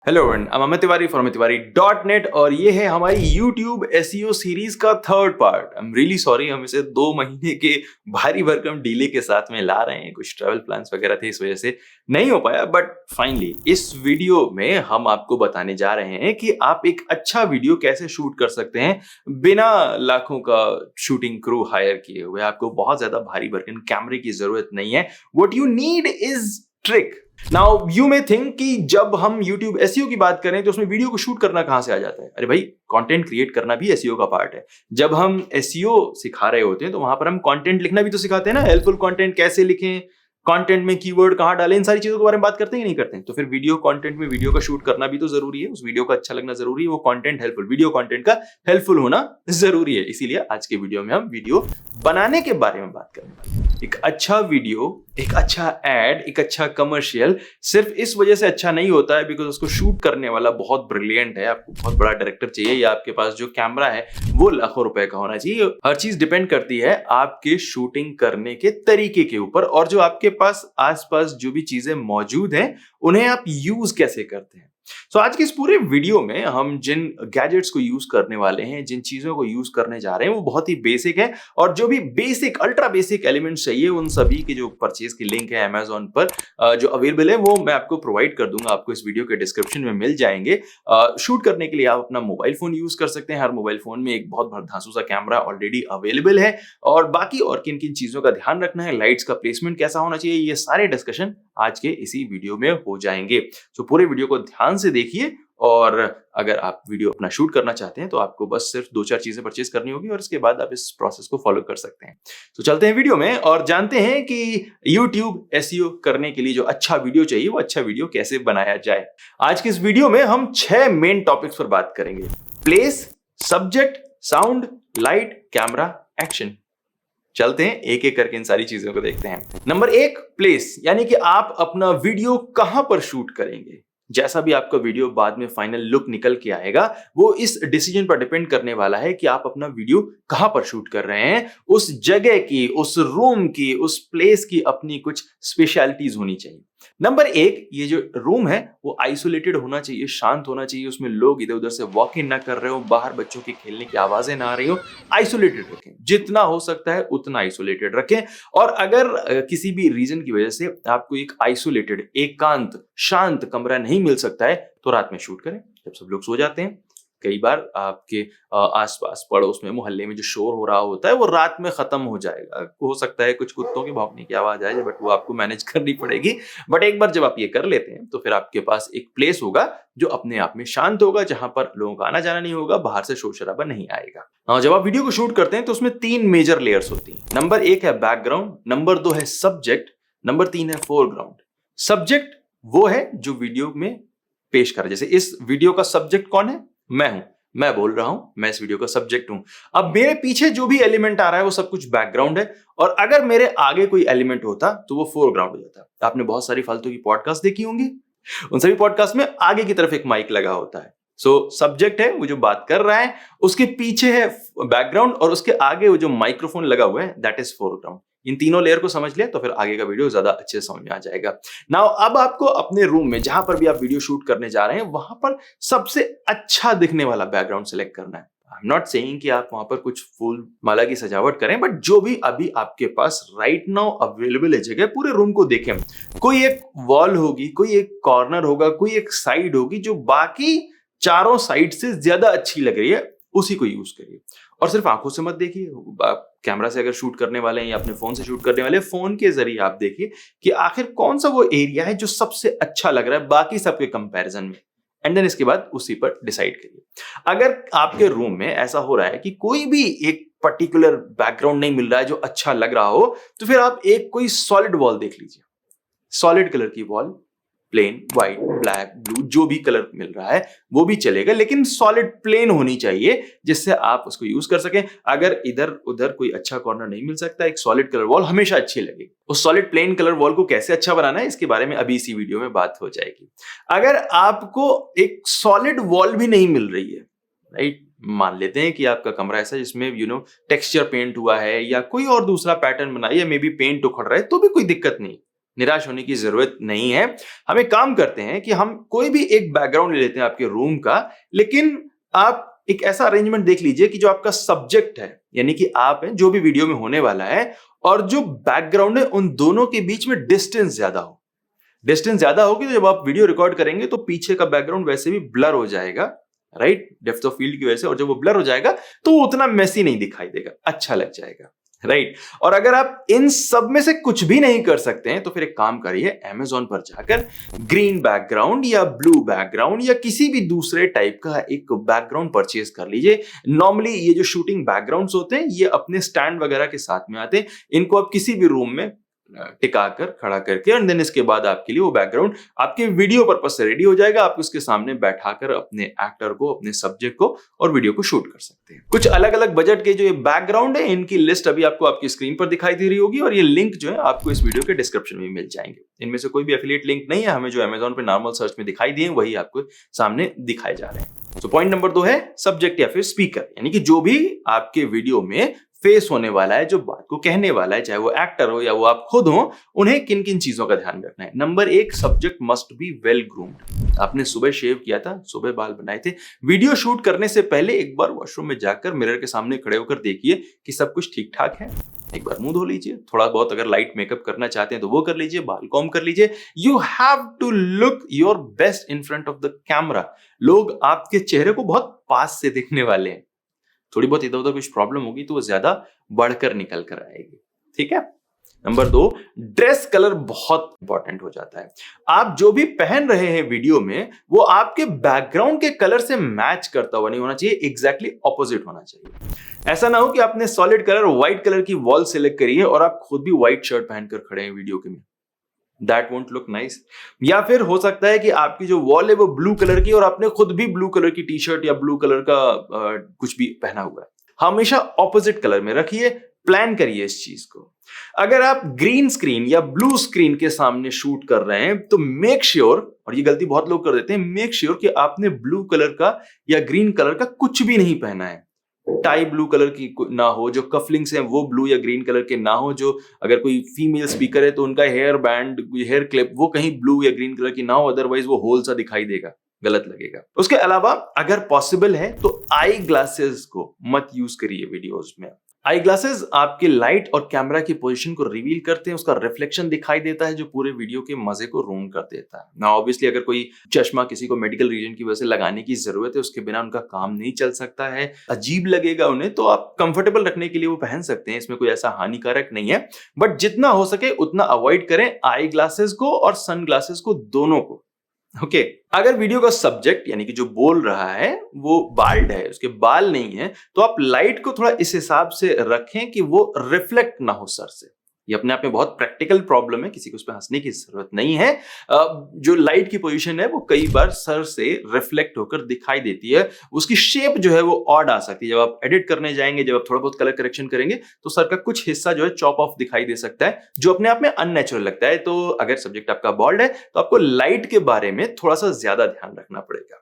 Hello everyone, I'm Amit Tiwari from tiwari.net और ये है हमारी YouTube SEO सीरीज का third part. I am really sorry, हम इसे 2 महीने के भारी भरकम डिले के साथ में ला रहे हैं। कुछ ट्रैवल प्लान्स वगैरह थे, इस वजह से नहीं हो पाया। बट फाइनली इस वीडियो में हम आपको बताने जा रहे हैं कि आप एक अच्छा वीडियो कैसे शूट कर सकते हैं बिना लाखों का शूटिंग क्रू हायर किए हुए। आपको बहुत ज्यादा भारी भरकम कैमरे की जरूरत नहीं है। What you need is trick. Now you may think कि जब हम YouTube SEO की बात करें तो उसमें वीडियो को शूट करना कहां से आ जाता है। अरे भाई, कंटेंट क्रिएट करना भी SEO का पार्ट है। जब हम SEO सिखा रहे होते हैं तो वहां पर हम कंटेंट लिखना भी तो सिखाते हैं ना। हेल्पफुल कंटेंट कैसे लिखें, कंटेंट में कीवर्ड कहां डालें, इन सारी चीजों के बारे में बात करते हैं कि नहीं करते हैं। तो फिर वीडियो कंटेंट में वीडियो का शूट करना भी तो जरूरी है। उस वीडियो का अच्छा लगना जरूरी है। वो कंटेंट हेल्पफुल, वीडियो कंटेंट का हेल्पफुल होना जरूरी है। इसीलिए आज के वीडियो में हम वीडियो बनाने के बारे में बात करेंगे। एक अच्छा वीडियो, एक अच्छा एड, एक अच्छा कमर्शियल सिर्फ इस वजह से अच्छा नहीं होता है बिकॉज उसको शूट करने वाला बहुत ब्रिलियंट है। आपको बहुत बड़ा डायरेक्टर चाहिए या आपके पास जो कैमरा है वो लाखों रुपए का होना चाहिए। हर चीज डिपेंड करती है आपके शूटिंग करने के तरीके के ऊपर और जो आपके पास आसपास जो भी चीजें मौजूद हैं उन्हें आप यूज कैसे करते हैं। सो आज के इस पूरे वीडियो में हम जिन गैजेट्स को यूज करने वाले हैं, जिन चीजों को यूज करने जा रहे हैं वो बहुत ही बेसिक है और जो भी बेसिक अल्ट्रा बेसिक एलिमेंट्स चाहिए उन सभी की जो परचेज की लिंक है Amazon पर जो अवेलेबल है वो मैं आपको प्रोवाइड कर दूंगा। आपको इस वीडियो के डिस्क्रिप्शन में मिल जाएंगे। शूट करने के लिए आप अपना मोबाइल फोन यूज कर सकते हैं। हर मोबाइल फोन में एक बहुत भरधांसू सा कैमरा ऑलरेडी अवेलेबल है और बाकी और किन किन चीजों का ध्यान रखना है, लाइट्स का प्लेसमेंट कैसा होना चाहिए, ये सारे डिस्कशन आज के इसी वीडियो में हो जाएंगे। तो पूरे वीडियो को ध्यान से देखिए और अगर आप वीडियो अपना शूट करना चाहते हैं तो आपको बस सिर्फ 2-4 चीजें परचेज करनी होगी और इसके बाद आप इस प्रोसेस को फॉलो कर सकते हैं। तो चलते हैं वीडियो में और जानते हैं कि YouTube SEO करने के लिए जो अच्छा वीडियो चाहिए वो अच्छा वीडियो कैसे बनाया जाए। आज के इस वीडियो में हम 6 मेन टॉपिक्स पर बात करेंगे। Place, subject, sound, light, camera, action. चलते हैं एक एक करके इन सारी चीजों को देखते हैं। नंबर 1, प्लेस, यानी कि आप अपना वीडियो कहां पर शूट करेंगे। जैसा भी आपका वीडियो बाद में फाइनल लुक निकल के आएगा वो इस डिसीजन पर डिपेंड करने वाला है कि आप अपना वीडियो कहां पर शूट कर रहे हैं। उस जगह की, उस रूम की, उस प्लेस की अपनी कुछ स्पेशलिटीज होनी चाहिए। नंबर 1, ये जो रूम है वो आइसोलेटेड होना चाहिए, शांत होना चाहिए। उसमें लोग इधर उधर से वॉक इन ना कर रहे हो, बाहर बच्चों की खेलने की आवाजें ना आ रही हो। आइसोलेटेड रखें, जितना हो सकता है उतना आइसोलेटेड रखें। और अगर किसी भी रीजन की वजह से आपको एक आइसोलेटेड, एकांत, शांत कमरा नहीं मिल सकता है तो रात में शूट करें जब सब लोग सो जाते हैं। कई बार आपके आसपास पड़ोस में, मोहल्ले में जो शोर हो रहा होता है वो रात में खत्म हो जाएगा। हो सकता है कुछ कुत्तों के भौंकने की आवाज आए बट वो आपको मैनेज करनी पड़ेगी। बट एक बार जब आप ये कर लेते हैं तो फिर आपके पास एक प्लेस होगा जो अपने आप में शांत होगा, जहां पर लोगों का आना जाना नहीं होगा, बाहर से शोर शराबा नहीं आएगा। जब आप वीडियो को शूट करते हैं तो उसमें 3 मेजर लेयर्स होती हैं। नंबर 1 है बैकग्राउंड, नंबर 2 है सब्जेक्ट, नंबर 3 है फोरग्राउंड। सब्जेक्ट वो है जो वीडियो में पेश कर, जैसे इस वीडियो का सब्जेक्ट कौन है, मैं हूं, मैं बोल रहा हूं, मैं इस वीडियो का सब्जेक्ट हूं। अब मेरे पीछे जो भी एलिमेंट आ रहा है वो सब कुछ बैकग्राउंड है और अगर मेरे आगे कोई एलिमेंट होता तो वो फोरग्राउंड हो जाता। आपने बहुत सारी फालतू की पॉडकास्ट देखी होंगी, उन सभी पॉडकास्ट में आगे की तरफ एक माइक लगा होता है। सो सब्जेक्ट है वो जो बात कर रहा है, उसके पीछे है बैकग्राउंड और उसके आगे वो जो माइक्रोफोन लगा हुआ है दैट इज फोरग्राउंड। इन तीनों लेयर को समझ लिया तो फिर आगे का वीडियो ज्यादा अच्छे से समझ में आ जाएगा। नाउ अब आपको अपने रूम में जहां पर भी आप वीडियो शूट करने जा रहे हैं वहां पर सबसे अच्छा दिखने वाला बैकग्राउंड सेलेक्ट करना है। आई एम नॉट सेइंग कि आप वहां पर कुछ फूल माला की सजावट करें, बट जो भी अभी आपके पास राइट नाउ अवेलेबल है जगह, पूरे रूम को देखें। कोई एक वॉल होगी, कोई एक कॉर्नर होगा, कोई एक साइड होगी जो बाकी चारों साइड से ज्यादा अच्छी लग रही है, उसी को यूज करिए। और सिर्फ आंखों से मत देखिए, आप कैमरा से अगर शूट करने वाले हैं या अपने फोन से शूट करने वाले हैं, फोन के जरिए आप देखिए कि आखिर कौन सा वो एरिया है जो सबसे अच्छा लग रहा है बाकी सबके कंपैरिजन में, एंड देन इसके बाद उसी पर डिसाइड करिए। अगर आपके रूम में ऐसा हो रहा है कि कोई भी एक पर्टिकुलर बैकग्राउंड नहीं मिल रहा है जो अच्छा लग रहा हो, तो फिर आप एक कोई सॉलिड वॉल देख लीजिए। सॉलिड कलर की wall, plain, white, black, blue, जो भी कलर मिल रहा है वो भी चलेगा, लेकिन सॉलिड प्लेन होनी चाहिए जिससे आप उसको यूज कर सकें। अगर इधर उधर कोई अच्छा कॉर्नर नहीं मिल सकता, एक सॉलिड कलर वॉल हमेशा अच्छी लगेगी। उस सॉलिड प्लेन कलर वॉल को कैसे अच्छा बनाना है इसके बारे में अभी इसी वीडियो में बात हो जाएगी। अगर आपको एक सॉलिड वॉल भी नहीं मिल रही है, राइट, मान लेते हैं कि आपका कमरा ऐसा जिसमें टेक्सचर पेंट हुआ है या कोई और दूसरा पैटर्न बना है या मे बी पेंट उखड़ रहा है, तो भी कोई दिक्कत नहीं निराश होने की जरूरत नहीं है। हम एक काम करते हैं कि हम कोई भी एक बैकग्राउंड ले लेते हैं आपके रूम का, लेकिन आप एक ऐसा अरेंजमेंट देख लीजिए कि जो आपका सब्जेक्ट है, यानी कि आप हैं, जो भी वीडियो में होने वाला है, और जो बैकग्राउंड है, उन दोनों के बीच में डिस्टेंस ज्यादा हो। डिस्टेंस ज्यादा होगी तो जब आप वीडियो रिकॉर्ड करेंगे तो पीछे का बैकग्राउंड वैसे भी ब्लर हो जाएगा, राइट, डेप्थ ऑफ फील्ड की वजह से, और जब वो ब्लर हो जाएगा तो वो उतना मेसी नहीं दिखाई देगा, अच्छा लग जाएगा, राइट। और अगर आप इन सब में से कुछ भी नहीं कर सकते हैं तो फिर एक काम करिए, अमेज़न पर जाकर ग्रीन बैकग्राउंड या ब्लू बैकग्राउंड या किसी भी दूसरे टाइप का एक बैकग्राउंड परचेज कर लीजिए। नॉर्मली ये जो शूटिंग बैकग्राउंड्स होते हैं ये अपने स्टैंड वगैरह के साथ में आते हैं, इनको आप किसी भी रूम में टिकाकर खड़ा करके, और देन इसके बाद आपके लिए वो बैकग्राउंड आपके वीडियो पर्पस से रेडी हो जाएगा। आप उसके सामने बैठाकर अपने एक्टर को, अपने सब्जेक्ट को और वीडियो को शूट कर सकते हैं। कुछ अलग अलग बजट के जो ये बैकग्राउंड है, इनकी लिस्ट अभी आपको आपकी स्क्रीन पर दिखाई दे रही होगी, और ये लिंक जो है आपको इस वीडियो के डिस्क्रिप्शन में मिल जाएंगे। इनमें से कोई भी एफिलिएट लिंक नहीं है, हमें जो अमेज़न पे नॉर्मल सर्च में दिखाई दिए वही आपको सामने दिखाए जा रहे हैं। तो पॉइंट नंबर 2 है सब्जेक्ट या फिर स्पीकर, यानी कि जो भी आपके वीडियो में फेस होने वाला है, जो बात को कहने वाला है, चाहे वो एक्टर हो या वो आप खुद हो, उन्हें किन किन चीजों का ध्यान रखना है। Number 1, subject must be well groomed. आपने सुबह शेव किया था, सुबह बाल बनाए थे, वीडियो शूट करने से पहले एक बार वॉशरूम में जाकर मिरर के सामने खड़े होकर देखिए कि सब कुछ ठीक ठाक है। एक बार मुंह धो लीजिए, थोड़ा बहुत अगर लाइट मेकअप करना चाहते हैं तो वो कर लीजिए, बाल कॉम कर लीजिए। You have to look your best in front of the camera. लोग आपके चेहरे को बहुत पास से देखने वाले हैं। थोड़ी बहुत इधर उधर कुछ प्रॉब्लम होगी तो वो ज्यादा बढ़कर निकल कर आएगी, ठीक है। नंबर 2, ड्रेस कलर बहुत इंपॉर्टेंट हो जाता है। आप जो भी पहन रहे हैं वीडियो में वो आपके बैकग्राउंड के कलर से मैच करता हुआ नहीं होना चाहिए, एग्जैक्टली ऑपोजिट होना चाहिए। ऐसा ना हो कि आपने सॉलिड कलर व्हाइट कलर की वॉल सिलेक्ट करी है और आप खुद भी व्हाइट शर्ट पहनकर खड़े हैं वीडियो के में, दैट वोंट लुक नाइस। या फिर हो सकता है कि आपकी जो वॉल है वो ब्लू कलर की और आपने खुद भी ब्लू कलर की टी शर्ट या ब्लू कलर का कुछ भी पहना हुआ है। हमेशा ऑपोजिट कलर में रखिए, प्लान करिए इस चीज को। अगर आप ग्रीन स्क्रीन या ब्लू स्क्रीन के सामने शूट कर रहे हैं तो मेक श्योर, और ये गलती बहुत लोग कर देते हैं, मेक श्योर कि आपने ब्लू कलर का या ग्रीन कलर का कुछ भी नहीं पहना है। टाई ब्लू कलर की ना हो, जो कफलिंग्स हैं वो ब्लू या ग्रीन कलर के ना हो, जो अगर कोई फीमेल स्पीकर है तो उनका हेयर बैंड, हेयर क्लिप वो कहीं ब्लू या ग्रीन कलर की ना हो, अदरवाइज वो होल सा दिखाई देगा, गलत लगेगा। उसके अलावा अगर पॉसिबल है तो आई ग्लासेस को मत यूज करिए वीडियोस में। आई ग्लासेस आपके लाइट और कैमरा की पोजीशन को रिवील करते हैं, उसका रिफ्लेक्शन दिखाई देता है जो पूरे वीडियो के मजे को रूम कर देता है ना। ऑब्वियसली अगर कोई चश्मा किसी को मेडिकल रीजन की वजह से लगाने की जरूरत है, उसके बिना उनका काम नहीं चल सकता है, अजीब लगेगा उन्हें, तो आप कंफर्टेबल रखने के लिए वो पहन सकते हैं, इसमें कोई ऐसा हानिकारक नहीं है। बट जितना हो सके उतना अवॉइड करें आई ग्लासेस को और सन ग्लासेस को, दोनों को। ओके अगर वीडियो का सब्जेक्ट यानी कि जो बोल रहा है वो बाल्ड है, उसके बाल नहीं है, तो आप लाइट को थोड़ा इस हिसाब से रखें कि वो रिफ्लेक्ट ना हो सर से। ये अपने आप में बहुत प्रैक्टिकल प्रॉब्लम है, किसी को उस पर हंसने की जरूरत नहीं है। जो लाइट की पोजीशन है वो कई बार सर से रिफ्लेक्ट होकर दिखाई देती है, उसकी शेप जो है वो ऑड आ सकती है। जब आप एडिट करने जाएंगे, जब आप थोड़ा बहुत कलर करेक्शन करेंगे तो सर का कुछ हिस्सा जो है चॉप ऑफ दिखाई दे सकता है, जो अपने आप में अननेचुरल लगता है। तो अगर सब्जेक्ट आपका बॉल्ड है तो आपको लाइट के बारे में थोड़ा सा ज्यादा ध्यान रखना पड़ेगा।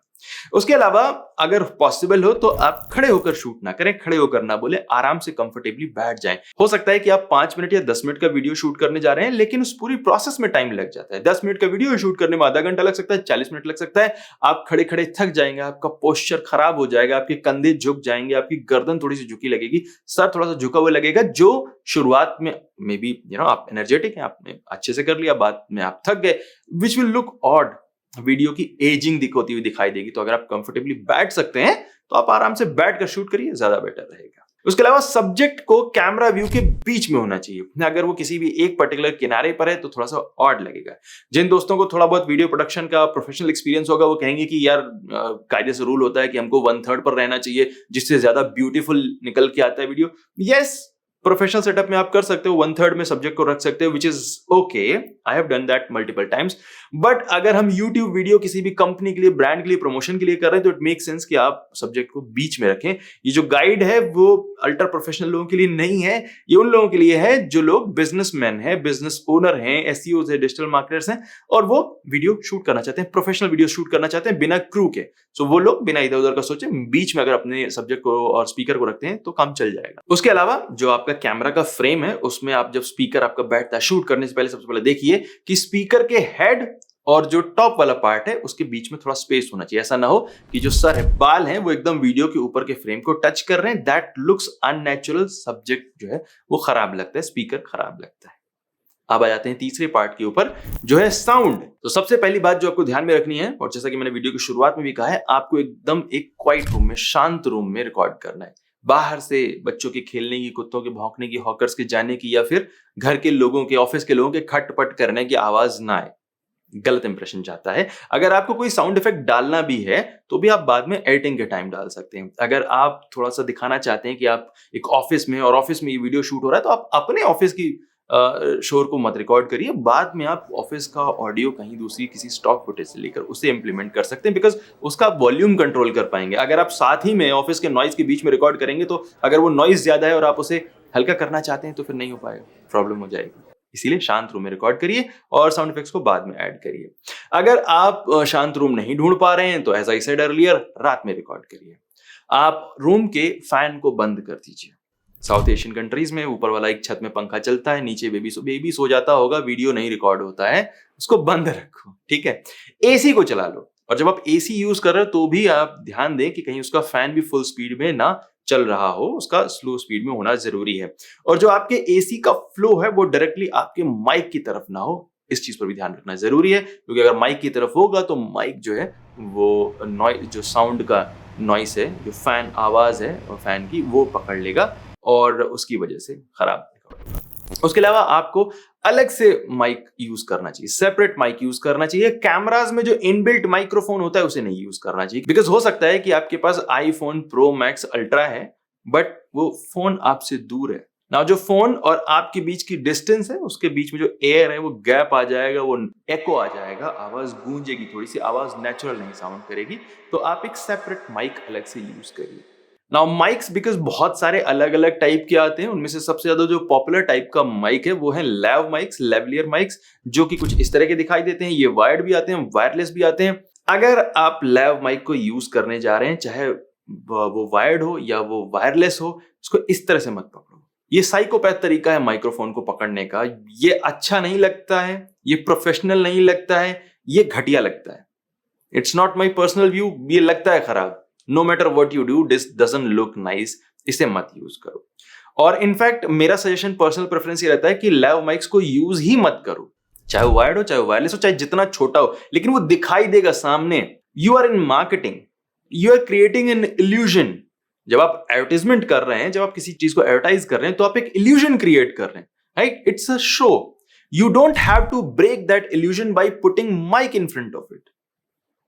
उसके अलावा अगर पॉसिबल हो तो आप खड़े होकर शूट ना करें, खड़े होकर ना बोले, आराम से कंफर्टेबली बैठ जाएं। हो सकता है कि आप 5 मिनट या 10 मिनट का वीडियो शूट करने जा रहे हैं, लेकिन उस पूरी प्रोसेस में टाइम लग जाता है। 10 मिनट का वीडियो शूट करने में आधा घंटा लग सकता है, 40 मिनट लग सकता है। आप खड़े खड़े थक जाएंगे, आपका पोस्चर खराब हो जाएगा, आपके कंधे झुक जाएंगे, आपकी गर्दन थोड़ी सी झुकी लगेगी, सर थोड़ा सा झुका हुआ लगेगा, जो शुरुआत में मे बी आप एनर्जेटिक हैं, आपने अच्छे से कर लिया, बाद में आप थक गए, which will look odd, video की एजिंग होती हुई दिखाई देगी। तो अगर आप कंफर्टेबली बैठ सकते हैं तो आप आराम से बैठकर शूट करिए, ज्यादा बेटर रहेगा। उसके अलावा सब्जेक्ट को कैमरा व्यू के बीच में होना चाहिए। अगर वो किसी भी एक पर्टिकुलर किनारे पर है तो थोड़ा सा ऑड लगेगा। जिन दोस्तों को थोड़ा बहुत वीडियो प्रोडक्शन का प्रोफेशनल एक्सपीरियंस होगा वो कहेंगे कि यार कायदे से रूल होता है कि हमको 1/3 पर रहना चाहिए, जिससे ज्यादा ब्यूटीफुल निकल के आता है वीडियो। यस, प्रोफेशनल सेटअप में आप कर सकते हो, 1/3 में सब्जेक्ट को रख सकते हो, which is okay, I have done that multiple times. But अगर हम YouTube वीडियो किसी भी कंपनी के लिए, ब्रांड के लिए, प्रमोशन के लिए कर रहे हैं तो इट मेक सेंस कि आप सब्जेक्ट को बीच में रखें। ये जो गाइड है वो अल्ट्रा प्रोफेशनल लोगों के लिए नहीं है, ये उन लोगों के लिए है जो लोग बिजनेसमैन हैं, बिजनेस ओनर हैं, एसईओज है, डिजिटल मार्केटर्स हैं, और वो वीडियो शूट करना चाहते हैं, प्रोफेशनल वीडियो शूट करना चाहते हैं बिना क्रू के। सो वो लोग बिना इधर उधर का सोचे बीच में अगर अपने सब्जेक्ट को और स्पीकर को रखते हैं तो काम चल जाएगा। उसके अलावा जो आपका कैमरा का फ्रेम है उसमें आप जब स्पीकर आपका बैठता है शूट करने से पहले सबसे पहले देखिए कि स्पीकर के हेड और जो टॉप वाला पार्ट है उसके बीच में थोड़ा स्पेस होना चाहिए। ऐसा ना हो कि जो सर है, बाल हैं, वो एकदम वीडियो के ऊपर के फ्रेम को टच कर रहे हैं। दैट लुक्स अननेचुरल, सब्जेक्ट जो है वो खराब लगता है, स्पीकर खराब लगता है। अब आ जाते हैं तीसरे पार्ट के ऊपर जो है साउंड। तो सबसे पहली बात जो आपको ध्यान में रखनी है, और जैसा कि मैंने वीडियो की शुरुआत में भी कहा है, आपको एकदम एक क्वाइट रूम में, शांत रूम में रिकॉर्ड करना है। बाहर से बच्चों के खेलने की, कुत्तों के भौंकने की, हॉकर्स के जाने की, या फिर घर के लोगों के, ऑफिस के लोगों के खटपट करने की आवाज ना आए। गलत इंप्रेशन जाता है। अगर आपको कोई साउंड इफेक्ट डालना भी है तो भी आप बाद में एडिटिंग के टाइम डाल सकते हैं। अगर आप थोड़ा सा दिखाना चाहते हैं कि आप एक ऑफिस में, और ऑफिस में ये वीडियो शूट हो रहा है, तो आप अपने ऑफिस की शोर को मत रिकॉर्ड करिए। बाद में आप ऑफिस का ऑडियो कहीं दूसरी किसी स्टॉक फुटेज से लेकर उसे इंप्लीमेंट कर सकते हैं, बिकॉज उसका वॉल्यूम कंट्रोल कर पाएंगे। अगर आप साथ ही में ऑफिस के नॉइज के बीच में रिकॉर्ड करेंगे तो अगर वो नॉइज ज्यादा है और आप उसे हल्का करना चाहते हैं तो फिर नहीं हो पाएगा, प्रॉब्लम हो जाएगी। इसीलिए शांत रूम में रिकॉर्ड करिए और साउंड इफेक्ट्स को बाद में ऐड करिए। अगर आप शांत रूम नहीं ढूंढ पा रहे हैं तो एज आई सेड अर्लियर, रात में रिकॉर्ड करिए। आप रूम के फैन को बंद कर दीजिए। साउथ एशियन कंट्रीज में ऊपर वाला एक छत में पंखा चलता है, नीचे बेबी सो जाता होगा, वीडियो नहीं रिकॉर्ड होता है, उसको बंद रखो, ठीक है। एसी को चला लो, और जब आप एसी यूज कर रहे हो तो भी आप ध्यान दें कि कहीं उसका फैन भी फुल स्पीड में ना चल रहा हो, उसका स्लो स्पीड में होना जरूरी है। और जो आपके एसी का फ्लो है वो डायरेक्टली आपके माइक की तरफ ना हो, इस चीज पर भी ध्यान रखना जरूरी है, क्योंकि अगर माइक की तरफ होगा तो माइक जो है वो नॉइज, जो साउंड का नॉइस है, जो फैन आवाज है और फैन की, वो पकड़ लेगा और उसकी वजह से खराब होगा। उसके अलावा आपको अलग से माइक यूज करना चाहिए, सेपरेट माइक यूज करना चाहिए। कैमरास में जो इनबिल्ट माइक्रोफोन होता है उसे नहीं यूज करना चाहिए, बिकॉज हो सकता है कि आपके पास आईफोन प्रो मैक्स अल्ट्रा है बट वो फोन आपसे दूर है ना, जो फोन और आपके बीच की डिस्टेंस है उसके बीच में जो एयर है वो गैप आ जाएगा, वो एको आ जाएगा, आवाज गूंजेगी, थोड़ी सी आवाज नेचुरल नहीं साउंड करेगी। तो आप एक सेपरेट माइक अलग से यूज करिए। नाउ माइक्स बिकॉज बहुत सारे अलग अलग टाइप के आते हैं, उनमें से सबसे ज्यादा जो पॉपुलर टाइप का माइक है वो है लैव माइक्स, लेवलियर माइक्स, जो कि कुछ इस तरह के दिखाई देते हैं। ये वायर्ड भी आते हैं, वायरलेस भी आते हैं। अगर आप लैव माइक को यूज करने जा रहे हैं, चाहे वो वायर्ड हो या वो वायरलेस हो, उसको इस तरह से मत पकड़ो। ये साइकोपैथ तरीका है माइक्रोफोन को पकड़ने का। ये अच्छा नहीं लगता है, ये प्रोफेशनल नहीं लगता है, ये घटिया लगता है। It's not my personal view, ये लगता है खराब। No matter what you do, this doesn't look nice, इसे मत यूज करो। और इनफैक्ट मेरा सजेशन, पर्सनल प्रेफरेंस ये रहता है कि लैव माइक्स को यूज ही मत करो, चाहे वायर्ड हो, चाहे वायरलेस हो, चाहे जितना छोटा हो, लेकिन वो दिखाई देगा सामने। You are in marketing, you are creating an illusion. जब आप एडवर्टाइजमेंट कर रहे हैं, जब आप किसी चीज को एडवर्टाइज कर रहे हैं, तो आप एक इल्यूजन क्रिएट कर रहे हैं, right? It's a show. You don't have to break that illusion by putting mic in front of it.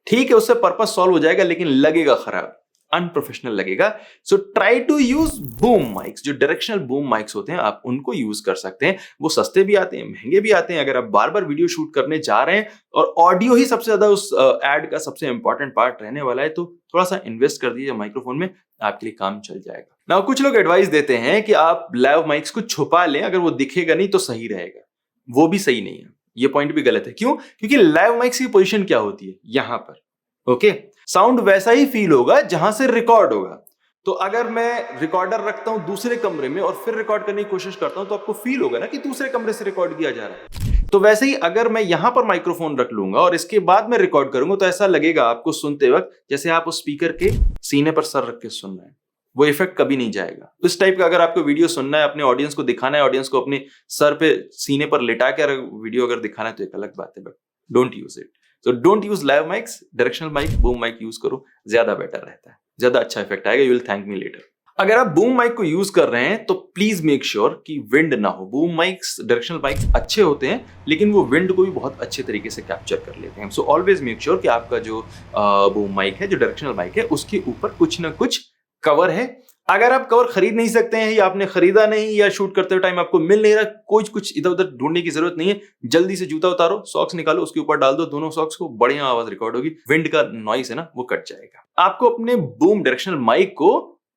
ठीक है, उससे पर्पस सॉल्व हो जाएगा, लेकिन लगेगा खराब, अनप्रोफेशनल लगेगा। So try to use boom mics, जो डायरेक्शनल बूम माइक्स होते हैं, आप उनको यूज कर सकते हैं। वो सस्ते भी आते हैं, महंगे भी आते हैं। अगर आप बार बार वीडियो शूट करने जा रहे हैं और ऑडियो ही सबसे ज्यादा उस एड का सबसे इंपॉर्टेंट पार्ट रहने वाला है, तो थोड़ा सा इन्वेस्ट कर दीजिए माइक्रोफोन में, आपके लिए काम चल जाएगा। नाउ कुछ लोग एडवाइस देते हैं कि आप लैव माइक्स को छुपा लें, अगर वो दिखेगा नहीं तो सही रहेगा। वो भी सही नहीं है, ये पॉइंट भी गलत है। क्यों? क्योंकि लैव माइक्स की पोजीशन क्या होती है, यहां पर, ओके। साउंड वैसा ही फील होगा जहां से रिकॉर्ड होगा। तो अगर मैं रिकॉर्डर रखता हूं दूसरे कमरे में और फिर रिकॉर्ड करने की कोशिश करता हूं, तो आपको फील होगा ना कि दूसरे कमरे से रिकॉर्ड किया जा रहा है। तो वैसे ही अगर मैं यहां पर माइक्रोफोन रख लूंगा और इसके बाद मैं रिकॉर्ड करूंगा, तो ऐसा लगेगा आपको सुनते वक्त जैसे आप उस स्पीकर के सीने पर सर रख के सुन रहे हैं। वो इफेक्ट कभी नहीं जाएगा। इस टाइप का अगर आपको वीडियो सुनना है, अपने ऑडियंस को दिखाना है, ऑडियंस को अपने सर पे, सीने पर लिटा कर वीडियो अगर दिखाना है, तो एक अलग बात है, but don't use it. So don't use lav mics, directional mic, boom mic use करो, ज्यादा बेटर रहता है, ज्यादा अच्छा इफेक्ट आएगा। You will thank me later। अगर आप बूम माइक को यूज कर रहे हैं तो प्लीज मेक श्योर कि विंड ना हो। बूम माइक्स, डायरेक्शनल माइक्स अच्छे होते हैं, लेकिन वो विंड को भी बहुत अच्छे तरीके से कैप्चर कर लेते हैं। सो ऑलवेज मेक श्योर कि आपका जो बूम माइक है, जो डायरेक्शनल माइक है, उसके ऊपर कुछ ना कुछ कवर है। अगर आप कवर खरीद नहीं सकते हैं, या आपने खरीदा नहीं, या शूट करते हुए टाइम आपको मिल नहीं रहा, कुछ इधर उधर ढूंढने की जरूरत नहीं है। जल्दी से जूता उतारो, सॉक्स निकालो, उसके ऊपर डाल दो दोनों सॉक्स को, बढ़िया आवाज रिकॉर्ड होगी, विंड का नॉइस है ना वो कट जाएगा। आपको अपने बूम डायरेक्शनल माइक को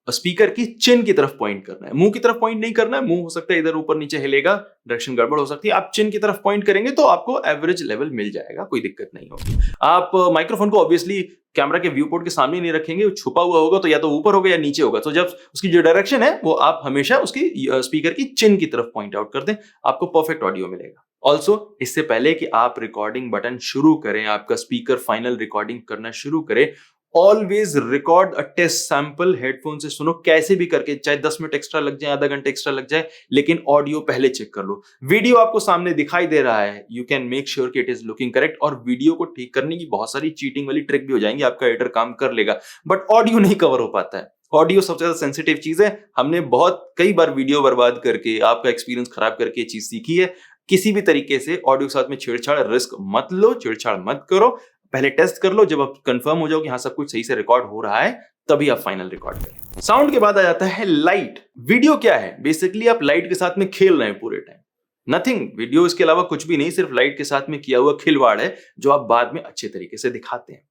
स्पीकर की चिन की तरफ पॉइंट करना है, मुंह की तरफ पॉइंट नहीं करना है। मुंह हो सकता है इधर ऊपर नीचे हिलेगा, डायरेक्शन गड़बड़ हो सकती है। आप चिन की तरफ पॉइंट करेंगे तो आपको एवरेज लेवल मिल जाएगा, कोई दिक्कत नहीं होगी। आप माइक्रोफोन को ऑब्वियसली कैमरा के व्यू पोर्ट के सामने नहीं रखेंगे, वो छुपा हुआ होगा, तो या तो ऊपर होगा या नीचे होगा। तो जब उसकी जो डायरेक्शन है वो आप हमेशा उसकी स्पीकर की चिन की तरफ पॉइंट आउट कर दें, आपको परफेक्ट ऑडियो मिलेगा। ऑल्सो इससे पहले कि आप रिकॉर्डिंग बटन शुरू करें, आपका स्पीकर फाइनल रिकॉर्डिंग करना शुरू करे, always record a test sample. Headphone से सुनो कैसे भी करके, चाहे 10 मिनट एक्स्ट्रा लग जाए, आधा घंटा एक्स्ट्रा लग जाए, लेकिन ऑडियो पहले चेक कर लो। वीडियो आपको सामने दिखाई दे रहा है, यू कैन मेक श्योर कि इट इज लुकिंग करेक्ट। और वीडियो को ठीक करने की बहुत सारी चीटिंग वाली ट्रिक भी हो जाएंगी, आपका एडिटर काम कर लेगा, बट ऑडियो नहीं कवर हो पाता है। ऑडियो सबसे ज्यादा सेंसिटिव चीज है। हमने बहुत कई बार वीडियो बर्बाद करके, आपका एक्सपीरियंस खराब करके ये चीज सीखी है। किसी भी तरीके से ऑडियो के साथ में छेड़छाड़, रिस्क मत लो, छेड़छाड़ मत करो। पहले टेस्ट कर लो, जब आप कंफर्म हो जाओ कि हाँ सब कुछ सही से रिकॉर्ड हो रहा है, तभी आप फाइनल रिकॉर्ड करें। साउंड के बाद आ जाता है लाइट। वीडियो क्या है? बेसिकली आप लाइट के साथ में खेल रहे हैं पूरे टाइम। नथिंग, वीडियो इसके अलावा कुछ भी नहीं, सिर्फ लाइट के साथ में किया हुआ खिलवाड़ है जो आप बाद में अच्छे तरीके से दिखाते हैं।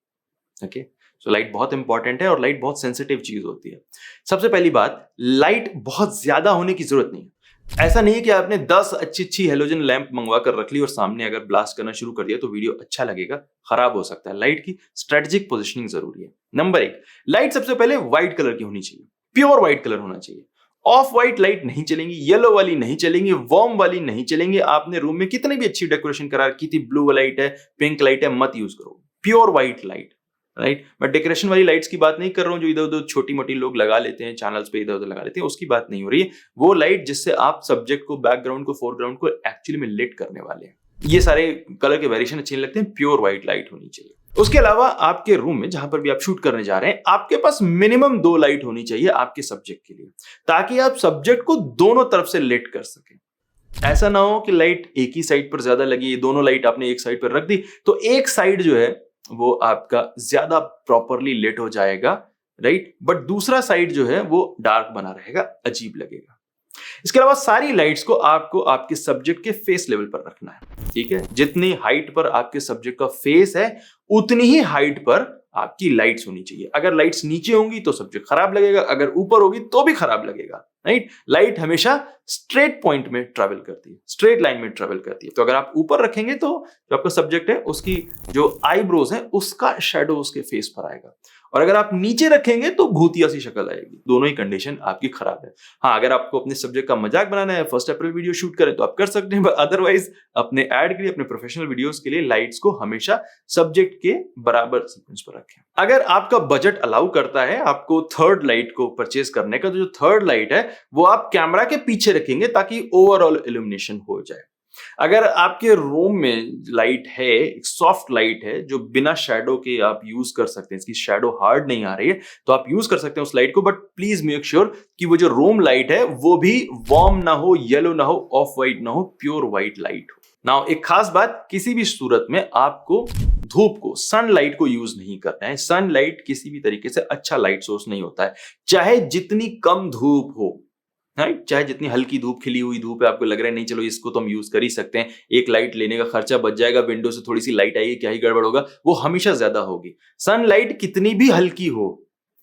ओके, सो लाइट बहुत इंपॉर्टेंट है और लाइट बहुत सेंसिटिव चीज होती है। सबसे पहली बात, लाइट बहुत ज्यादा होने की जरूरत नहीं है। ऐसा नहीं है कि आपने 10 अच्छी हेलोजन लैंप मंगवा कर रख ली और सामने अगर ब्लास्ट करना शुरू कर दिया तो वीडियो अच्छा लगेगा, खराब हो सकता है। लाइट की स्ट्रेटेजिक पोजीशनिंग जरूरी है। नंबर 1, लाइट सबसे पहले व्हाइट कलर की होनी चाहिए, प्योर व्हाइट कलर होना चाहिए। ऑफ व्हाइट लाइट नहीं चलेंगी, येलो वाली नहीं चलेंगी, वार्म वाली नहीं चलेंगी। आपने रूम में कितनी भी अच्छी डेकोरेशन करा की थी, ब्लू लाइट है, पिंक लाइट है, मत यूज करो। Pure white light, right. मैं डेकोरेशन वाली लाइट्स की बात नहीं कर रहा हूं जो इधर उधर छोटी मोटी लोग लगा लेते हैं, चैनल्स पे इधर उधर लगा लेते हैं, उसकी बात नहीं हो रही है। वो लाइट जिससे आप सब्जेक्ट को, बैकग्राउंड को, फोरग्राउंड को एक्चुअली में लिट करने वाले हैं। ये सारे कलर के वेरिएशन अच्छे नहीं लगते हैं, प्योर व्हाइट लाइट होनी चाहिए। उसके अलावा आपके रूम में जहां पर भी आप शूट करने जा रहे हैं, आपके पास मिनिमम 2 लाइट होनी चाहिए आपके सब्जेक्ट के लिए, ताकि आप सब्जेक्ट को दोनों तरफ से लिट कर सकें। ऐसा ना हो कि लाइट एक ही साइड पर ज्यादा लगी, दोनों लाइट आपने एक साइड पर रख दी तो एक साइड जो है वो आपका ज्यादा प्रॉपरली लेट हो जाएगा, राइट, बट दूसरा साइड जो है वो डार्क बना रहेगा, अजीब लगेगा। इसके अलावा सारी लाइट्स को आपको आपके सब्जेक्ट के फेस लेवल पर रखना है, ठीक है। जितनी हाइट पर आपके सब्जेक्ट का फेस है, उतनी ही हाइट पर आपकी लाइट्स होनी चाहिए। अगर लाइट्स नीचे होंगी तो सब्जेक्ट खराब लगेगा, अगर ऊपर होगी तो भी खराब लगेगा, राइट। लाइट हमेशा स्ट्रेट पॉइंट में ट्रेवल करती है, स्ट्रेट लाइन में ट्रेवल करती है। तो अगर आप ऊपर रखेंगे तो जो आपका सब्जेक्ट है उसकी जो आईब्रोज है उसका शेडो उसके फेस पर आएगा, और अगर आप नीचे रखेंगे तो भूतिया सी शक्ल आएगी। दोनों ही कंडीशन आपकी खराब है। हाँ, अगर आपको अपने सब्जेक्ट का मजाक बनाना है, 1 अप्रैल वीडियो शूट करें तो आप कर सकते हैं, अदरवाइज अपने एड के लिए, अपने प्रोफेशनल वीडियोस के लिए लाइट्स को हमेशा सब्जेक्ट के बराबर सीक्वेंस पर रखें। अगर आपका बजट अलाउ करता है आपको थर्ड लाइट को परचेज करने का, तो जो थर्ड लाइट है वो आप कैमरा के पीछे रखेंगे ताकि ओवरऑल इल्यूमिनेशन हो जाए। अगर आपके रूम में लाइट है, एक सॉफ्ट लाइट है जो बिना शैडो के आप यूज कर सकते हैं, इसकी शैडो हार्ड नहीं आ रही है, तो आप यूज कर सकते हैं उस लाइट को, बट प्लीज मेक श्योर कि वो जो रूम लाइट है वो भी वार्म ना हो, येलो ना हो, ऑफ व्हाइट ना हो, प्योर व्हाइट लाइट हो। नाउ एक खास बात, किसी भी सूरत में आपको धूप को, सनलाइट को यूज नहीं करना है। सनलाइट किसी भी तरीके से अच्छा लाइट सोर्स नहीं होता है, चाहे जितनी कम धूप हो, राइट, चाहे जितनी हल्की धूप, खिली हुई धूप है, आपको लग रहा है नहीं चलो इसको तो हम यूज कर ही सकते हैं, एक लाइट लेने का खर्चा बच जाएगा, विंडो से थोड़ी सी लाइट आएगी, क्या ही गड़बड़ होगा, वो हमेशा ज्यादा होगी। सनलाइट कितनी भी हल्की हो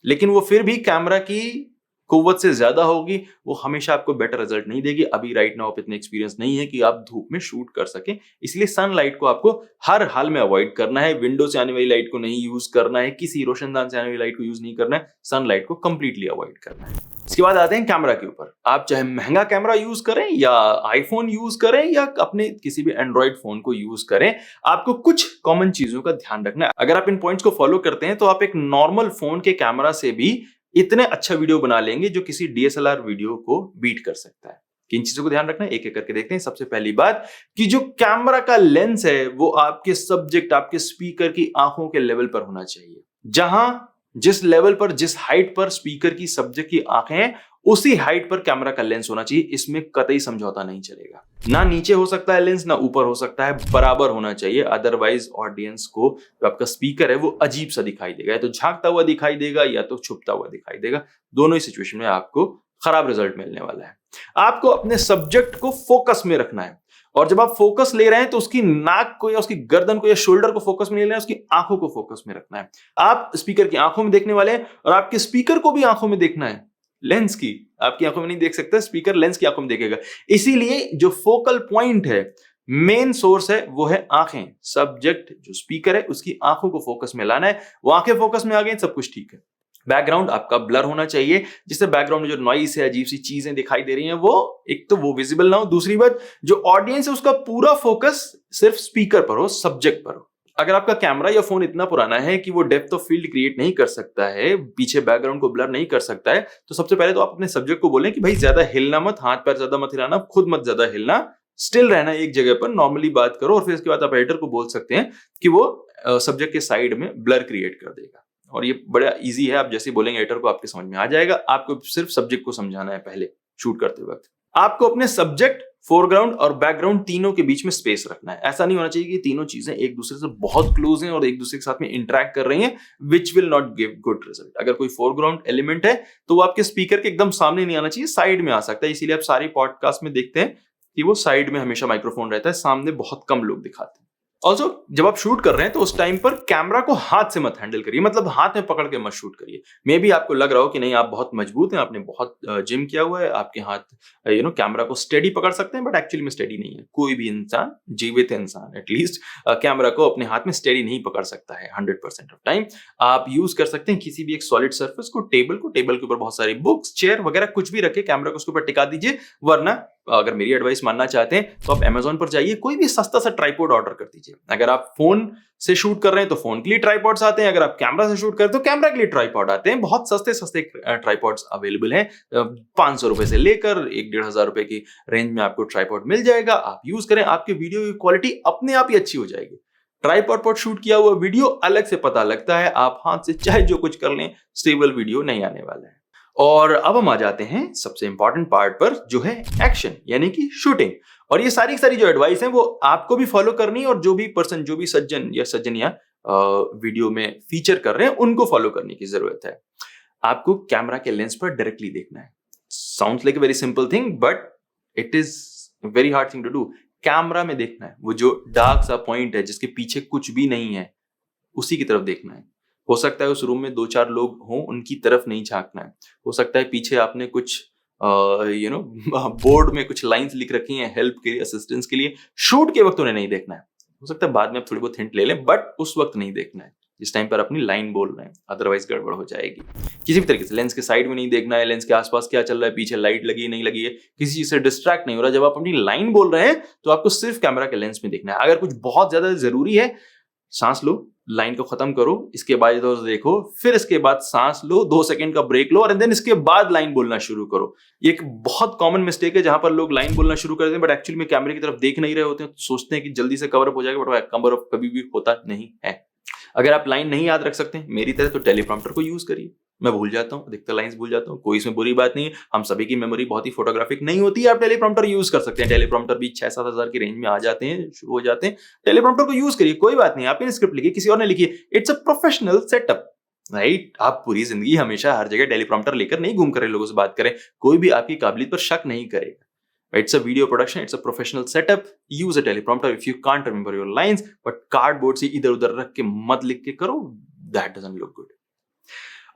लेकिन वो फिर भी कैमरा की कुव्वत से ज्यादा होगी, वो हमेशा आपको बेटर रिजल्ट नहीं देगी। अभी राइट नाउ आप इतने एक्सपीरियंस नहीं है कि आप धूप में शूट कर सके, इसलिए सनलाइट को आपको हर हाल में अवॉइड करना है। विंडो से आने वाली लाइट को नहीं यूज करना है, किसी रोशनदान से आने वाली लाइट को यूज नहीं करना है, सनलाइट को कंप्लीटली अवॉइड करना है। इसके बाद आते हैं कैमरा के ऊपर। आप चाहे महंगा कैमरा यूज करें या आईफोन यूज करें या अपने किसी भी एंड्रॉइड फोन को यूज करें, आपको कुछ कॉमन चीजों का ध्यान रखना है। अगर आप इन पॉइंट्स को फॉलो करते हैं तो आप एक नॉर्मल फोन के कैमरा से भी इतने अच्छा वीडियो बना लेंगे जो किसी डीएसएलआर वीडियो को बीट कर सकता है। किन चीजों को ध्यान रखना है, एक एक करके देखते हैं। सबसे पहली बात कि जो कैमरा का लेंस है वो आपके सब्जेक्ट, आपके स्पीकर की आंखों के लेवल पर होना चाहिए। जहां जिस लेवल पर, जिस हाइट पर स्पीकर की सब्जेक्ट की आंखें हैं, उसी हाइट पर कैमरा का लेंस होना चाहिए। इसमें कतई समझौता नहीं चलेगा। ना नीचे हो सकता है लेंस, ना ऊपर हो सकता है, बराबर होना चाहिए। अदरवाइज ऑडियंस को जो आपका स्पीकर है वो अजीब सा दिखाई देगा, या तो झांकता हुआ दिखाई देगा या तो छुपता हुआ दिखाई देगा। दोनों ही सिचुएशन में आपको खराब रिजल्ट मिलने वाला है। आपको अपने सब्जेक्ट को फोकस में रखना है, और जब आप फोकस ले रहे हैं तो उसकी नाक को या उसकी गर्दन को या शोल्डर को फोकस में ले रहे हैं, उसकी आंखों को फोकस में रखना है। आप स्पीकर की आंखों में देखने वाले हैं और आपके स्पीकर को भी आंखों में देखना है। लेंस की, आपकी आंखों में नहीं देख सकता, स्पीकर लेंस की आंखों में देखेगा। इसीलिए जो फोकल पॉइंट है, मेन सोर्स है, वो है आंखें। सब्जेक्ट जो स्पीकर है उसकी आंखों को फोकस में लाना है, वो आंखें फोकस में आ गई, सब कुछ ठीक है। बैकग्राउंड आपका ब्लर होना चाहिए, जिससे बैकग्राउंड में जो नॉइस है, अजीब सी चीजें दिखाई दे रही हैं, वो एक तो वो विजिबल ना हो, दूसरी बात जो ऑडियंस है उसका पूरा फोकस सिर्फ स्पीकर पर हो, सब्जेक्ट पर हो। अगर आपका कैमरा या फोन इतना पुराना है कि वो डेप्थ ऑफ फील्ड क्रिएट नहीं कर सकता है, पीछे बैकग्राउंड को ब्लर नहीं कर सकता है, तो सबसे पहले तो आप अपने सब्जेक्ट को बोलें कि भाई ज्यादा हिलना मत, हाथ पैर ज्यादा मत हिलाना, खुद मत ज्यादा हिलना, स्टिल रहना एक जगह पर, नॉर्मली बात करो। और फिर इसके बाद आप एडिटर को बोल सकते हैं कि वो सब्जेक्ट के साइड में ब्लर क्रिएट कर देगा। और ये बड़ा इजी है, आप जैसे बोलेंगे एडिटर को आपके समझ में आ जाएगा। आपको सिर्फ सब्जेक्ट को समझाना है पहले शूट करते वक्त। आपको अपने सब्जेक्ट, फोरग्राउंड और बैकग्राउंड तीनों के बीच में स्पेस रखना है। ऐसा नहीं होना चाहिए कि तीनों चीजें एक दूसरे से बहुत क्लोज हैं और एक दूसरे के साथ में इंटरेक्ट कर रही हैं, which will not give good result. अगर कोई फोरग्राउंड एलिमेंट है तो वो आपके स्पीकर के एकदम सामने नहीं आना चाहिए, साइड में आ सकता है। इसीलिए आप सारी पॉडकास्ट में देखते हैं कि वो साइड में हमेशा माइक्रोफोन रहता है, सामने बहुत कम लोग दिखाते हैं। ऑल्सो जब आप शूट कर रहे हैं तो उस टाइम पर कैमरा को हाथ से मत हैंडल करिए, मतलब हाथ में पकड़ के मत शूट करिए। मे बी आपको लग रहा हो कि नहीं आप बहुत मजबूत हैं, आपने बहुत जिम किया हुआ है, आपके हाथ कैमरा को स्टेडी पकड़ सकते हैं, बट एक्चुअली में स्टेडी नहीं है। कोई भी इंसान, जीवित इंसान एटलीस्ट, कैमरा को अपने हाथ में स्टेडी नहीं पकड़ सकता है 100% ऑफ टाइम। आप यूज कर सकते हैं किसी भी एक सॉलिड सर्फेस को, टेबल के ऊपर बहुत सारी बुक्स, चेयर वगैरह कुछ भी रखे, कैमरा को उसके ऊपर टिका दीजिए। वरना अगर मेरी एडवाइस मानना चाहते हैं तो आप Amazon पर जाइए, कोई भी सस्ता सा ट्राइपॉड ऑर्डर कर दीजिए। अगर आप फोन से शूट कर रहे हैं तो फोन के लिए ट्राइपॉड्स आते हैं, अगर आप कैमरा से शूट कर रहे हैं तो कैमरा के लिए ट्राइपॉड आते हैं। बहुत सस्ते सस्ते ट्राइपॉड्स अवेलेबल हैं, 500 रुपए से लेकर 1-1,500 रुपए की रेंज में आपको ट्राइपॉड मिल जाएगा। आप यूज करें, आपकी वीडियो की क्वालिटी अपने आप ही अच्छी हो जाएगी। ट्राइपॉड पर शूट किया हुआ वीडियो अलग से पता लगता है, आप हाथ से चाहे जो कुछ कर लें, स्टेबल वीडियो नहीं आने वाला है। और अब हम आ जाते हैं सबसे इंपॉर्टेंट पार्ट पर, जो है एक्शन, यानी कि शूटिंग। और ये सारी जो एडवाइस है वो आपको भी फॉलो करनी है, और जो भी पर्सन, जो भी सज्जन या वीडियो में फीचर कर रहे हैं उनको फॉलो करने की जरूरत है। आपको कैमरा के लेंस पर डायरेक्टली देखना है। Sounds like a very simple thing, but it is very hard thing to do. Camera में देखना है, वो जो डार्क सा पॉइंट है जिसके पीछे कुछ भी नहीं है, उसी की तरफ देखना है। हो सकता है उस रूम में 2-4 लोग हों, उनकी तरफ नहीं झांकना है। हो सकता है पीछे आपने कुछ बोर्ड में कुछ लाइंस लिख रखी हैं हेल्प के लिए, असिस्टेंस के लिए, शूट के वक्त उन्हें नहीं देखना है। हो सकता है बाद में आप थोड़ी बहुत हिंट ले लें, बट उस वक्त नहीं देखना है जिस टाइम पर अपनी लाइन बोल रहे हैं, अदरवाइज गड़बड़ हो जाएगी। किसी भी तरीके से लेंस के साइड में नहीं देखना है, लेंस के आसपास क्या चल रहा है, पीछे लाइट लगी नहीं लगी है, किसी चीज से डिस्ट्रैक्ट नहीं हो रहा। जब आप अपनी लाइन बोल रहे हैं तो आपको सिर्फ कैमरा के लेंस में देखना है। अगर कुछ बहुत ज्यादा जरूरी है, सांस लो, लाइन को खत्म करो, इसके बाद इधर देखो, फिर इसके बाद सांस लो, 2 सेकंड का ब्रेक लो, और देन इसके बाद लाइन बोलना शुरू करो। ये एक बहुत कॉमन मिस्टेक है जहां पर लोग लाइन बोलना शुरू करते हैं, बट एक्चुअली में कैमरे की तरफ देख नहीं रहे होते हैं, सोचते हैं कि जल्दी से कवर अप हो जाएगा, बट कवर अप कभी भी होता नहीं है। अगर आप लाइन नहीं याद रख सकते मेरी तरह, तो टेलीप्रॉम्प्टर को यूज करिए। मैं भूल जाता हूँ, अधिकतर लाइंस भूल जाता हूँ, कोई इसमें बुरी बात नहीं है। हम सभी की मेमोरी बहुत ही फोटोग्राफिक नहीं होती है, आप टेलीप्रॉम्प्टर यूज कर सकते हैं। टेलीप्रॉम्प्टर भी 6-7 हजार की रेंज में आ जाते हैं, शुरू हो जाते हैं। टेलीप्रॉम्प्टर को यूज करिए, कोई बात नहीं। आप इन स्क्रिप्ट लिखिए, किसी और ने लिखिए, it's a professional setup, right. आप पूरी जिंदगी हमेशा हर जगह टेलीप्रॉम्प्टर लेकर नहीं घूम कर लोगों से बात करें, कोई भी आपकी काबिलियत पर शक नहीं करेगा। It's a video production, it's a professional setup. Use a teleprompter if you can't remember your lines, but cardboard से इधर उधर रख के मत लिख के करो, that doesn't look good.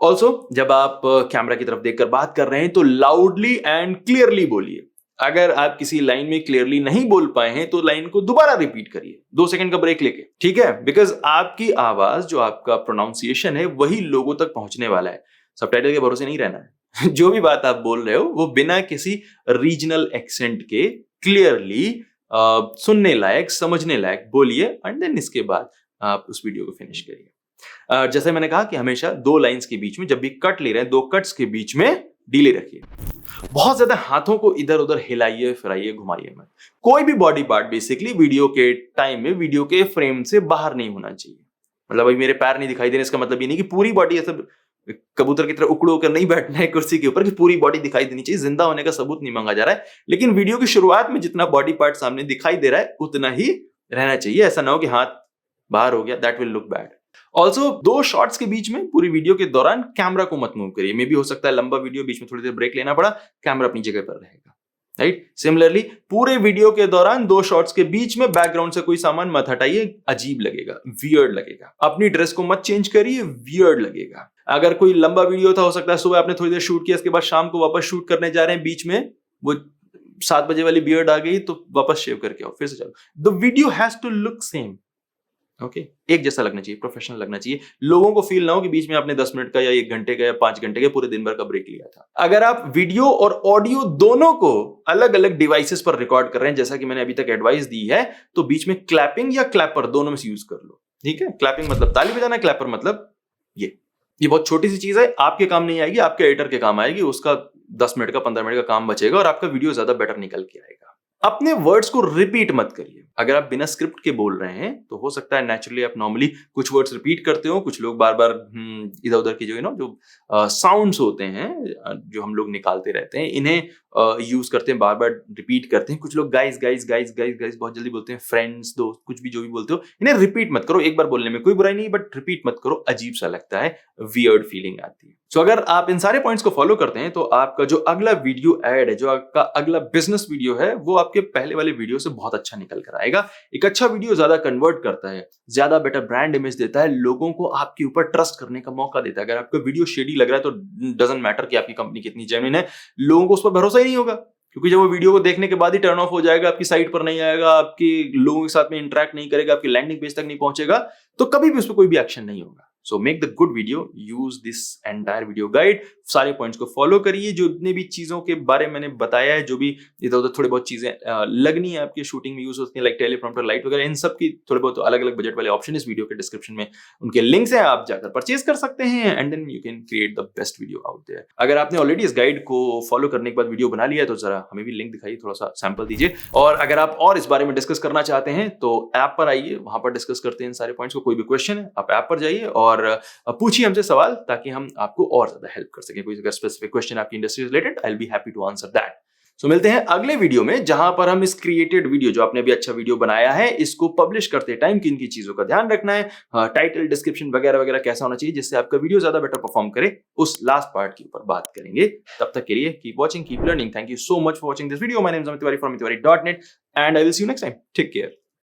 Also, जब आप कैमरा की तरफ देखकर बात कर रहे हैं तो लाउडली एंड क्लियरली बोलिए। अगर आप किसी लाइन में क्लियरली नहीं बोल पाए हैं तो लाइन को दोबारा रिपीट करिए, 2 सेकंड का ब्रेक लेके, ठीक है? बिकॉज आपकी आवाज, जो आपका प्रोनाउंसिएशन है, वही लोगों तक पहुंचने वाला है। सबटाइटल के भरोसे नहीं रहना है। जो भी बात आप बोल रहे हो वो बिना किसी रीजनल एक्सेंट के क्लियरली सुनने लायक, समझने लायक बोलिए, एंड देन इसके बाद आप उस वीडियो को फिनिश करिए। जैसे मैंने कहा कि हमेशा 2 लाइंस के बीच में, जब भी कट ले रहे हैं, 2 कट्स के बीच में डिले रखिए। बहुत ज्यादा हाथों को इधर उधर हिलाइए, फिराइए, घुमाइए मत। कोई भी बॉडी पार्ट बेसिकली वीडियो के टाइम में, वीडियो के फ्रेम से बाहर नहीं होना चाहिए। मतलब अभी मेरे पैर नहीं दिखाई दे रहे, इसका मतलब ये नहीं कि पूरी बॉडी ऐसे कबूतर की तरह उकड़ो होकर नहीं बैठना है कुर्सी के ऊपर कि पूरी बॉडी दिखाई देनी चाहिए। जिंदा होने का सबूत नहीं मांगा जा रहा है, लेकिन वीडियो की शुरुआत में जितना बॉडी पार्ट सामने दिखाई दे रहा है उतना ही रहना चाहिए। ऐसा ना हो कि हाथ बाहर हो गया, that will look bad. Also 2 shots के बीच में पूरी वीडियो के दौरान कैमरा को मत मूव करिए। मे भी हो सकता है लंबा वीडियो, बीच में थोड़ी देर ब्रेक लेना पड़ा, कैमरा अपनी जगह पर रहेगा, राइट। सिमिलरली पूरे वीडियो के दौरान 2 शॉट्स के बीच में बैकग्राउंड से कोई सामान मत हटाइए, अजीब लगेगा, वियर्ड लगेगा। अपनी ड्रेस को मत चेंज करिए, वियर्ड लगेगा। अगर कोई लंबा वीडियो था, हो सकता है सुबह आपने थोड़ी देर शूट किया, इसके बाद शाम को वापस शूट करने जा रहे हैं, बीच में वो 7 बजे वाली बियर्ड आ गई तो वापस शेव करके आओ, फिर से चलो। The video has to look same, okay, एक जैसा लगना चाहिए, प्रोफेशनल लगना चाहिए। लोगों को फील ना हो कि बीच में आपने 10 मिनट का या 1 घंटे का या 5 घंटे का पूरे दिन भर का ब्रेक लिया था। अगर आप वीडियो और ऑडियो दोनों को अलग अलग डिवाइसेस पर रिकॉर्ड कर रहे हैं, जैसा कि मैंने अभी तक एडवाइस दी है, तो बीच में क्लैपिंग या क्लैपर दोनों में से यूज कर लो। ठीक है, क्लैपिंग मतलब ताली बजाना, क्लैपर मतलब ये बहुत छोटी सी चीज है, आपके काम नहीं आएगी, आपके एडिटर के काम आएगी, उसका 10 मिनट का 15 मिनट का काम बचेगा और आपका वीडियो ज्यादा बेटर निकल के आएगा। अपने वर्ड्स को रिपीट मत करिए। अगर आप बिना स्क्रिप्ट के बोल रहे हैं तो हो सकता है नेचुरली आप नॉर्मली कुछ वर्ड्स रिपीट करते हो, कुछ लोग बार बार इधर उधर की जो जो साउंड्स होते हैं जो हम लोग निकालते रहते हैं, इन्हें यूज करते हैं, बार बार रिपीट करते हैं। कुछ लोग guys guys guys guys guys बहुत जल्दी बोलते हैं, फ्रेंड्स, दोस्त, कुछ भी जो भी बोलते हो, इन्हें रिपीट मत करो। एक बार बोलने में कोई बुराई नहीं, बट रिपीट मत करो, अजीब सा लगता है, वियर्ड फीलिंग आती है। सो अगर आप इन सारे पॉइंट्स को फॉलो करते हैं तो आपका जो अगला वीडियो ऐड है, जो आपका अगला बिजनेस वीडियो है, वो आपके पहले वाले वीडियो से बहुत अच्छा निकल कर आएगा। एक अच्छा वीडियो ज्यादा कन्वर्ट करता है, ज्यादा बेटर ब्रांड इमेज देता है, लोगों को आपके ऊपर ट्रस्ट करने का मौका देता है। अगर आपका वीडियो शेडी लग रहा है तो डजंट मैटर कि आपकी कंपनी कितनी जेन्युइन है, लोगों को उस पर भरोसा ही नहीं होगा, क्योंकि जब वो वीडियो को देखने के बाद ही टर्न ऑफ हो जाएगा, आपकी साइट पर नहीं आएगा, आपके लोगों के साथ में इंटरेक्ट नहीं करेगा, आपकी लैंडिंग पेज तक नहीं पहुंचेगा, तो कभी भी उस पर कोई भी एक्शन नहीं होगा। So make the good video, use this entire video guide, सारे पॉइंट्स को फॉलो करिए। जो इतने भी चीजों के बारे में मैंने बताया है, जो भी इधर उधर थोड़ी बहुत चीजें लगनी है आपकी शूटिंग में यूज होती है, लाइक टेलीप्रॉम्प्टर, लाइट वगैरह, इन सब की थोड़े बहुत अलग अलग बजट वाले ऑप्शन इस वीडियो के डिस्क्रिप्शन में उनके लिंक्स हैं, आप जाकर परचेज कर सकते हैं and then you can create the best video out there. अगर आपने ऑलरेडी इस गाइड को फॉलो करने के बाद वीडियो बना लिया है तो जरा हमें भी लिंक दिखाइए, थोड़ा सा सैंपल दीजिए। और अगर आप और इस बारे में डिस्कस करना चाहते हैं तो ऐप पर आइए, वहां पर डिस्कस करते हैं इन सारे पॉइंट्स को। कोई भी क्वेश्चन है आप ऐप पर जाइए और पूछिए हमसे सवाल, ताकि हम आपको और ज्यादा हेल्प कर सकें। कोई अगर स्पेसिफिक क्वेश्चन आपकी industry related, I will be happy to answer that. So मिलते हैं अगले वीडियो में, जहां पर हम इस क्रिएटेड वीडियो, जो आपने अभी अच्छा वीडियो बनाया है, इसको पब्लिश करते टाइम किन की चीजों का ध्यान रखना है, टाइटल, डिस्क्रिप्शन वगैरह वगैरह कैसा होना चाहिए जिससे आपका वीडियो ज्यादा बेटर परफॉर्म करे, उस लास्ट पार्ट के ऊपर बात करेंगे। तब तक के लिए keep watching, keep learning. Thank you so much for watching this video. My name is Amit Tiwari from amitvari.net and I will see you next time. Take care.